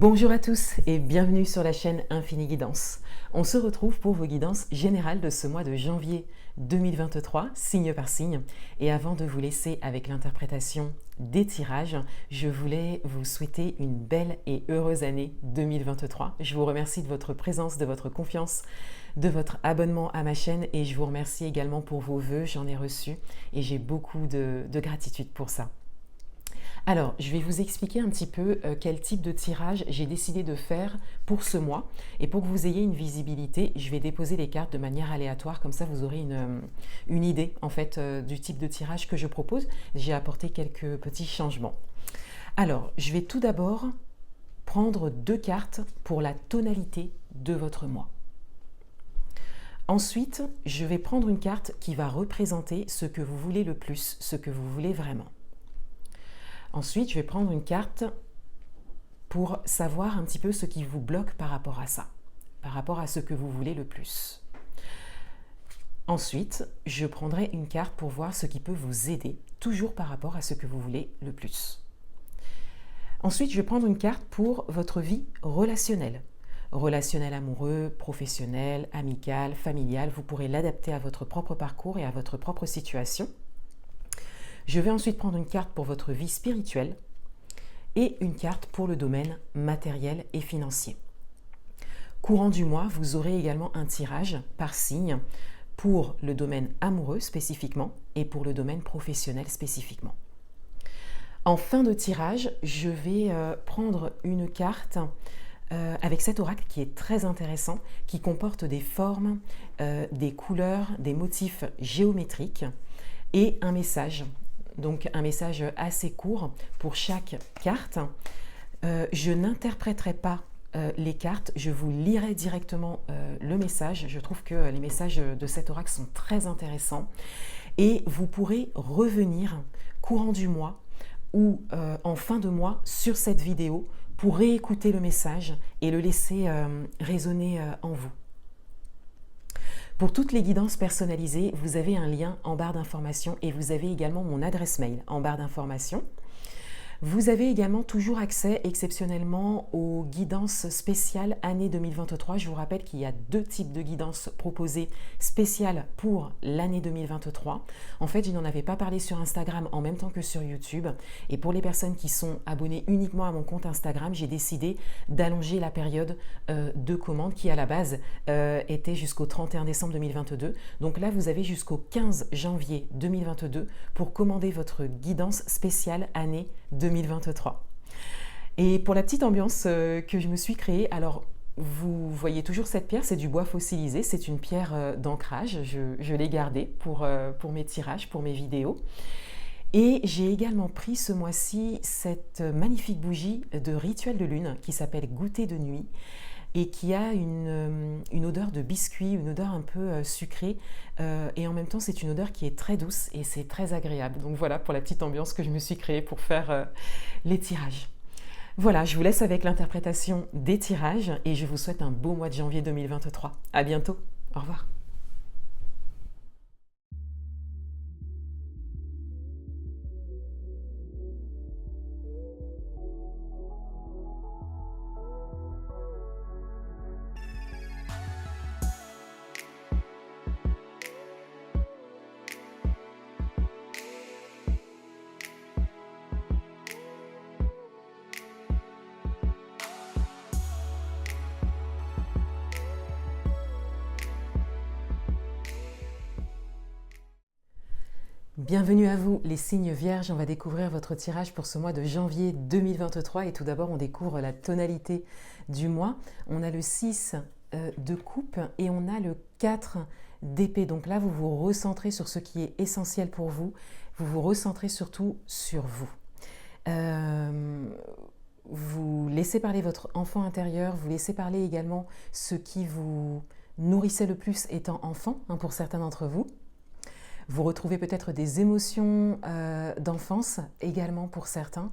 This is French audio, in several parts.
Bonjour à tous et bienvenue sur la chaîne Infini Guidance. On se retrouve pour vos guidances générales de ce mois de janvier 2023, signe par signe. Et avant de vous laisser avec l'interprétation des tirages, je voulais vous souhaiter une belle et heureuse année 2023. Je vous remercie de votre présence, de votre confiance, de votre abonnement à ma chaîne et je vous remercie également pour vos vœux. J'en ai reçu et j'ai beaucoup de gratitude pour ça. Alors, je vais vous expliquer un petit peu quel type de tirage j'ai décidé de faire pour ce mois. Et pour que vous ayez une visibilité, je vais déposer les cartes de manière aléatoire. Comme ça, vous aurez une idée en fait du type de tirage que je propose. J'ai apporté quelques petits changements. Alors, je vais tout d'abord prendre deux cartes pour la tonalité de votre mois. Ensuite, je vais prendre une carte qui va représenter ce que vous voulez le plus, ce que vous voulez vraiment. Ensuite, je vais prendre une carte pour savoir un petit peu ce qui vous bloque par rapport à ça, par rapport à ce que vous voulez le plus. Ensuite, je prendrai une carte pour voir ce qui peut vous aider, toujours par rapport à ce que vous voulez le plus. Ensuite, je vais prendre une carte pour votre vie relationnelle. Relationnel amoureux, professionnel, amical, familial. Vous pourrez l'adapter à votre propre parcours et à votre propre situation. Je vais ensuite prendre une carte pour votre vie spirituelle et une carte pour le domaine matériel et financier. Courant du mois, vous aurez également un tirage par signe pour le domaine amoureux spécifiquement et pour le domaine professionnel spécifiquement. En fin de tirage, je vais prendre une carte avec cet oracle qui est très intéressant, qui comporte des formes, des couleurs, des motifs géométriques et un message. Donc un message assez court pour chaque carte. Je n'interpréterai pas les cartes, je vous lirai directement le message. Je trouve que les messages de cet oracle sont très intéressants et vous pourrez revenir courant du mois ou en fin de mois sur cette vidéo pour réécouter le message et le laisser résonner en vous. Pour toutes les guidances personnalisées, vous avez un lien en barre d'informations et vous avez également mon adresse mail en barre d'informations. Vous avez également toujours accès exceptionnellement aux guidances spéciales année 2023. Je vous rappelle qu'il y a deux types de guidances proposées spéciales pour l'année 2023. En fait, je n'en avais pas parlé sur Instagram en même temps que sur YouTube. Et pour les personnes qui sont abonnées uniquement à mon compte Instagram, j'ai décidé d'allonger la période de commande qui à la base était jusqu'au 31 décembre 2022. Donc là, vous avez jusqu'au 15 janvier 2022 pour commander votre guidance spéciale année 2023. Et pour la petite ambiance que je me suis créée, alors vous voyez toujours cette pierre, c'est du bois fossilisé, c'est une pierre d'ancrage, je l'ai gardée pour mes tirages, pour mes vidéos. Et j'ai également pris ce mois-ci cette magnifique bougie de rituel de lune qui s'appelle Goûter de nuit et qui a une odeur de biscuit, une odeur un peu sucrée et en même temps c'est une odeur qui est très douce et c'est très agréable. Donc voilà pour la petite ambiance que je me suis créée pour faire les tirages. Voilà, je vous laisse avec l'interprétation des tirages et je vous souhaite un beau mois de janvier 2023. À bientôt, au revoir. Bienvenue à vous les signes vierges, on va découvrir votre tirage pour ce mois de janvier 2023 et tout d'abord on découvre la tonalité du mois. On a le 6 de coupe et on a le 4 d'épée. Donc là vous vous recentrez sur ce qui est essentiel pour vous, vous vous recentrez surtout sur vous. Vous laissez parler votre enfant intérieur, vous laissez parler également ce qui vous nourrissait le plus étant enfant, pour certains d'entre vous. Vous retrouvez peut-être des émotions d'enfance également pour certains.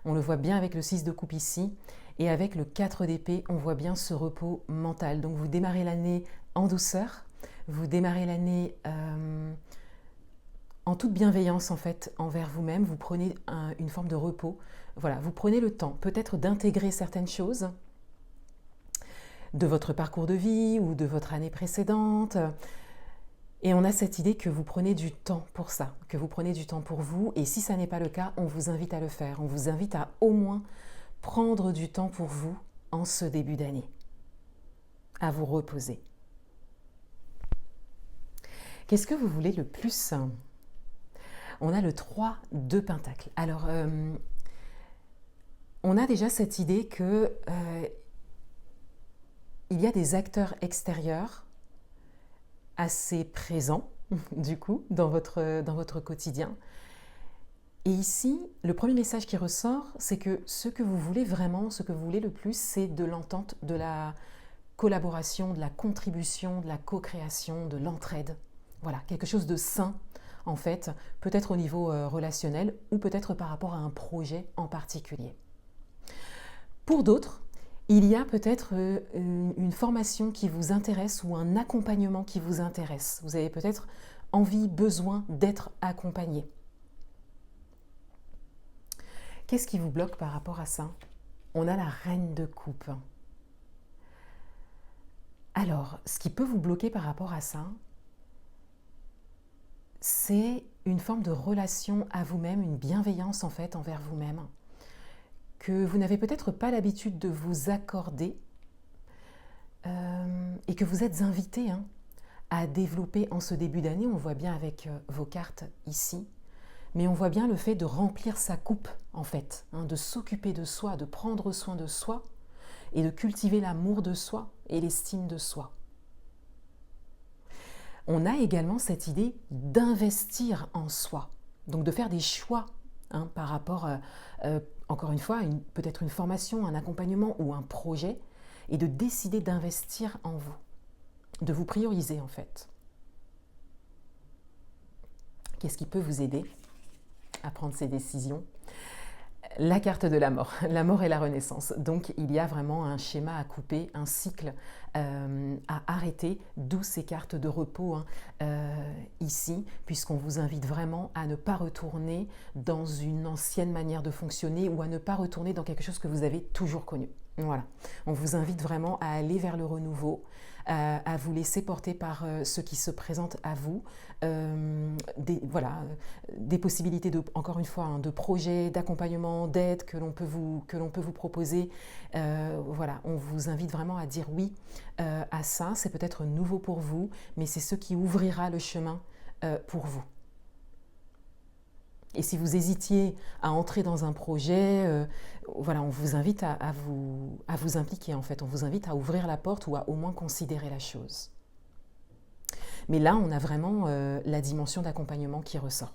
On le voit bien avec le 6 de coupe ici. Et avec le 4 d'épée, on voit bien ce repos mental. Donc vous démarrez l'année en douceur. Vous démarrez l'année en toute bienveillance en fait envers vous-même, vous prenez une forme de repos. Voilà, vous prenez le temps peut-être d'intégrer certaines choses de votre parcours de vie ou de votre année précédente. Et on a cette idée que vous prenez du temps pour ça, que vous prenez du temps pour vous. Et si ça n'est pas le cas, on vous invite à le faire. On vous invite à au moins prendre du temps pour vous en ce début d'année, à vous reposer. Qu'est-ce que vous voulez le plus? On a le 3 de Pentacles. Alors, on a déjà cette idée que il y a des acteurs extérieurs assez présents, du coup, dans votre quotidien. Et ici, le premier message qui ressort, c'est que ce que vous voulez vraiment, ce que vous voulez le plus, c'est de l'entente, de la collaboration, de la contribution, de la co-création, de l'entraide. Voilà, quelque chose de sain, en fait, peut-être au niveau relationnel ou peut-être par rapport à un projet en particulier. Pour d'autres, il y a peut-être une formation qui vous intéresse ou un accompagnement qui vous intéresse. Vous avez peut-être envie, besoin d'être accompagné. Qu'est-ce qui vous bloque par rapport à ça? On a la reine de coupe. Alors, ce qui peut vous bloquer par rapport à ça, c'est une forme de relation à vous-même, une bienveillance en fait envers vous-même, que vous n'avez peut-être pas l'habitude de vous accorder et que vous êtes invité à développer en ce début d'année. On le voit bien avec vos cartes ici, mais on voit bien le fait de remplir sa coupe en fait, de s'occuper de soi, de prendre soin de soi et de cultiver l'amour de soi et l'estime de soi. On a également cette idée d'investir en soi, donc de faire des choix par rapport, encore une fois, peut-être une formation, un accompagnement ou un projet, et de décider d'investir en vous, de vous prioriser en fait. Qu'est-ce qui peut vous aider à prendre ces décisions? La carte de la mort et la renaissance. Donc il y a vraiment un schéma à couper, un cycle à arrêter, d'où ces cartes de repos ici, puisqu'on vous invite vraiment à ne pas retourner dans une ancienne manière de fonctionner ou à ne pas retourner dans quelque chose que vous avez toujours connu. Voilà, on vous invite vraiment à aller vers le renouveau, à vous laisser porter par ce qui se présente à vous, des possibilités encore une fois, de projets, d'accompagnement, d'aide que l'on peut vous proposer. Voilà, on vous invite vraiment à dire oui à ça. C'est peut-être nouveau pour vous, mais c'est ce qui ouvrira le chemin pour vous. Et si vous hésitiez à entrer dans un projet, voilà, on vous invite à vous impliquer en fait. On vous invite à ouvrir la porte ou à au moins considérer la chose. Mais là, on a vraiment la dimension d'accompagnement qui ressort.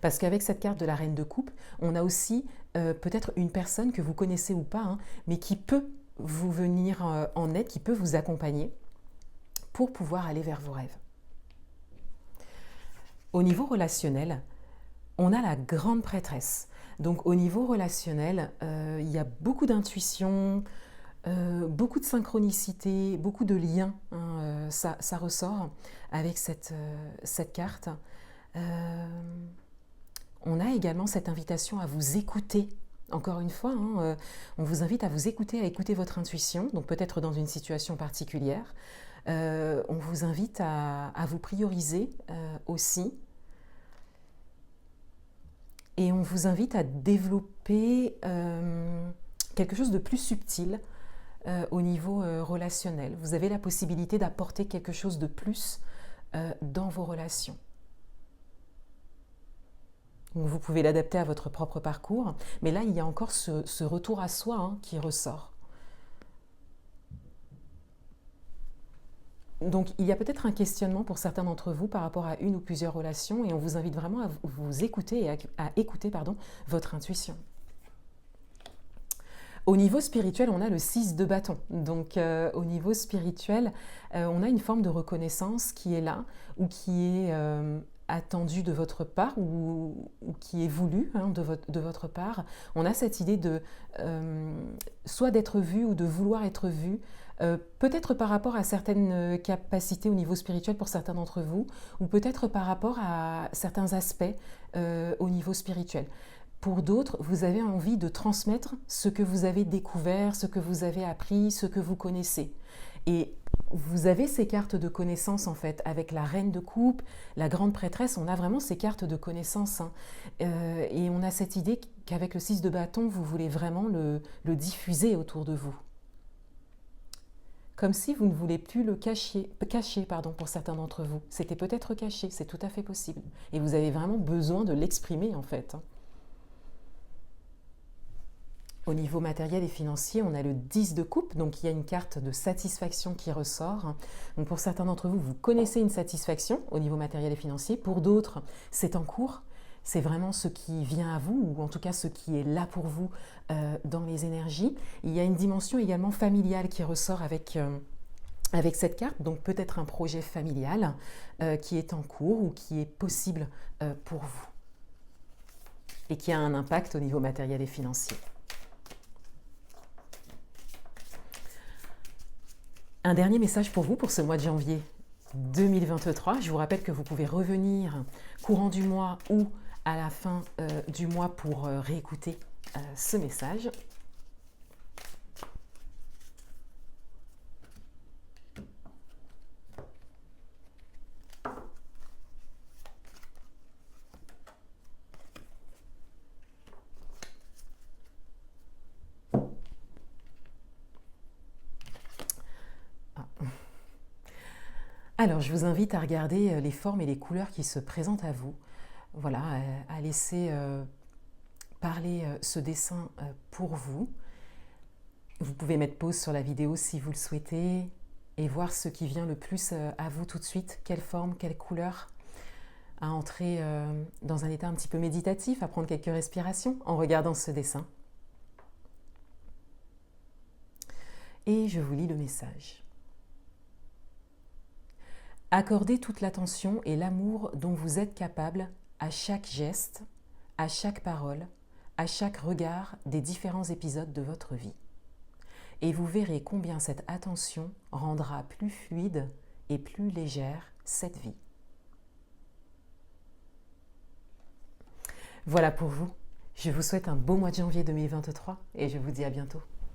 Parce qu'avec cette carte de la reine de coupe, on a aussi peut-être une personne que vous connaissez ou pas, mais qui peut vous venir en aide, qui peut vous accompagner pour pouvoir aller vers vos rêves. Au niveau relationnel, on a la grande prêtresse. Donc au niveau relationnel, il y a beaucoup d'intuition, beaucoup de synchronicité, beaucoup de liens. Ça ressort avec cette carte. On a également cette invitation à vous écouter. Encore une fois, on vous invite à vous écouter, à écouter votre intuition, donc peut-être dans une situation particulière. On vous invite à vous prioriser aussi. Et on vous invite à développer quelque chose de plus subtil au niveau relationnel. Vous avez la possibilité d'apporter quelque chose de plus dans vos relations. Donc vous pouvez l'adapter à votre propre parcours, mais là, il y a encore ce retour à soi qui ressort. Donc, il y a peut-être un questionnement pour certains d'entre vous par rapport à une ou plusieurs relations et on vous invite vraiment à vous écouter et à écouter votre intuition. Au niveau spirituel, on a le 6 de bâton. Donc, au niveau spirituel, on a une forme de reconnaissance qui est là ou qui est attendue de votre part ou qui est voulue de votre part. On a cette idée soit d'être vu ou de vouloir être vu, peut-être par rapport à certaines capacités au niveau spirituel pour certains d'entre vous, ou peut-être par rapport à certains aspects au niveau spirituel. Pour d'autres, vous avez envie de transmettre ce que vous avez découvert, ce que vous avez appris, ce que vous connaissez. Et vous avez ces cartes de connaissances en fait, avec la reine de coupe, la grande prêtresse, on a vraiment ces cartes de connaissances. Hein. Et on a cette idée qu'avec le 6 de bâton, vous voulez vraiment le diffuser autour de vous. Comme si vous ne voulez plus le cacher pour certains d'entre vous. C'était peut-être caché, c'est tout à fait possible. Et vous avez vraiment besoin de l'exprimer en fait. Hein. Au niveau matériel et financier, on a le 10 de coupe, donc il y a une carte de satisfaction qui ressort. Donc pour certains d'entre vous, vous connaissez une satisfaction au niveau matériel et financier. Pour d'autres, c'est en cours. C'est vraiment ce qui vient à vous, ou en tout cas ce qui est là pour vous dans les énergies. Il y a une dimension également familiale qui ressort avec cette carte, donc peut-être un projet familial qui est en cours ou qui est possible pour vous et qui a un impact au niveau matériel et financier. Un dernier message pour vous pour ce mois de janvier 2023. Je vous rappelle que vous pouvez revenir courant du mois ou à la fin du mois pour réécouter ce message. Alors, je vous invite à regarder les formes et les couleurs qui se présentent à vous. Voilà, à laisser parler ce dessin pour vous. Vous pouvez mettre pause sur la vidéo si vous le souhaitez et voir ce qui vient le plus à vous tout de suite. Quelle forme, quelle couleur. À entrer dans un état un petit peu méditatif, à prendre quelques respirations en regardant ce dessin. Et je vous lis le message. Accordez toute l'attention et l'amour dont vous êtes capable à chaque geste, à chaque parole, à chaque regard des différents épisodes de votre vie. Et vous verrez combien cette attention rendra plus fluide et plus légère cette vie. Voilà pour vous. Je vous souhaite un beau mois de janvier 2023 et je vous dis à bientôt.